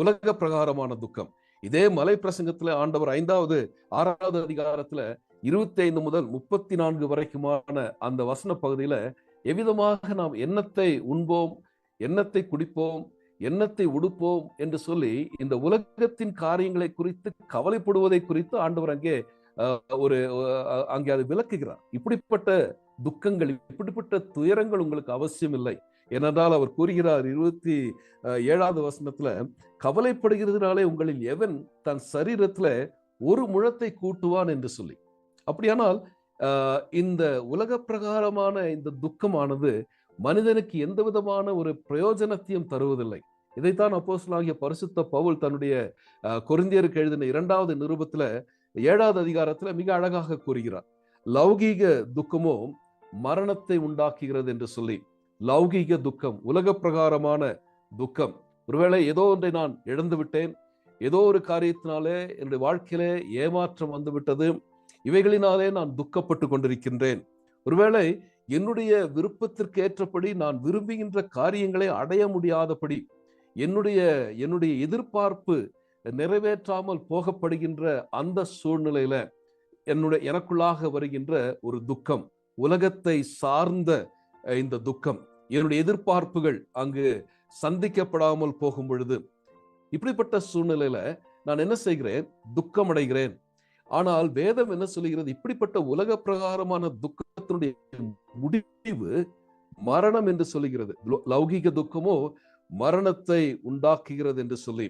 உலக பிரகாரமான துக்கம். இதே மலை பிரசங்கத்துல ஆண்டவர் 6வது அதிகாரத்துல 25 முதல் 34 வரைக்குமான அந்த வசன பகுதியில எவ்விதமாக நாம் எண்ணத்தை உண்போம், எண்ணத்தை குடிப்போம், எண்ணத்தை உடுப்போம் என்று சொல்லி இந்த உலகத்தின் காரியங்களை குறித்து கவலைப்படுவதை குறித்து ஆண்டவர் அங்கே அங்கே அது விளக்குகிறார். இப்படிப்பட்ட துக்கங்கள், இப்படிப்பட்ட துயரங்கள் உங்களுக்கு அவசியம் இல்லை. ஏனென்றால் அவர் கூறுகிறார் 27வது வசனத்துல, கவலைப்படுகிறதுனாலே உங்களில் எவன் தன் சரீரத்துல ஒரு முழத்தை கூட்டுவான் என்று சொல்லி. அப்படியானால் இந்த உலக பிரகாரமான இந்த துக்கமானது மனிதனுக்கு எந்த விதமான ஒரு பிரயோஜனத்தையும் தருவதில்லை. இதைத்தான் அப்போஸ்தலனாகிய பரிசுத்த பவுல் தன்னுடைய கொரிந்தியருக்கு எழுதின 2வது நிருபத்துல 7வது அதிகாரத்துல மிக அழகாக கூறுகிறார். லௌகீக துக்கமோ மரணத்தை உண்டாக்குகிறது என்று சொல்லி. லௌகீக துக்கம், உலக பிரகாரமான துக்கம். ஒருவேளை ஏதோ ஒன்றை நான் இழந்து விட்டேன், ஏதோ ஒரு காரியத்தினாலே என்னுடைய வாழ்க்கையிலே ஏமாற்றம் வந்து விட்டது, இவைகளினாலே நான் துக்கப்பட்டு கொண்டிருக்கின்றேன். ஒருவேளை என்னுடைய விருப்பத்திற்கு ஏற்றபடி நான் விரும்புகின்ற காரியங்களை அடைய முடியாதபடி என்னுடைய எதிர்பார்ப்பு நிறைவேற்றாமல் போகப்படுகின்ற அந்த சூழ்நிலையில எனக்குள்ளாக வருகின்ற ஒரு துக்கம், உலகத்தை சார்ந்த இந்த துக்கம், என்னுடைய எதிர்பார்ப்புகள் அங்கு சந்திக்கப்படாமல் போகும் பொழுது, இப்படிப்பட்ட சூழ்நிலையில நான் என்ன செய்கிறேன்? துக்கம் அடைகிறேன். ஆனால் வேதம் என்ன சொல்லுகிறது? இப்படிப்பட்ட உலக பிரகாரமான துக்கத்தினுடைய முடிவு மரணம் என்று சொல்லுகிறது. லௌகிக துக்கமோ மரணத்தை உண்டாக்குகிறது என்று சொல்லி.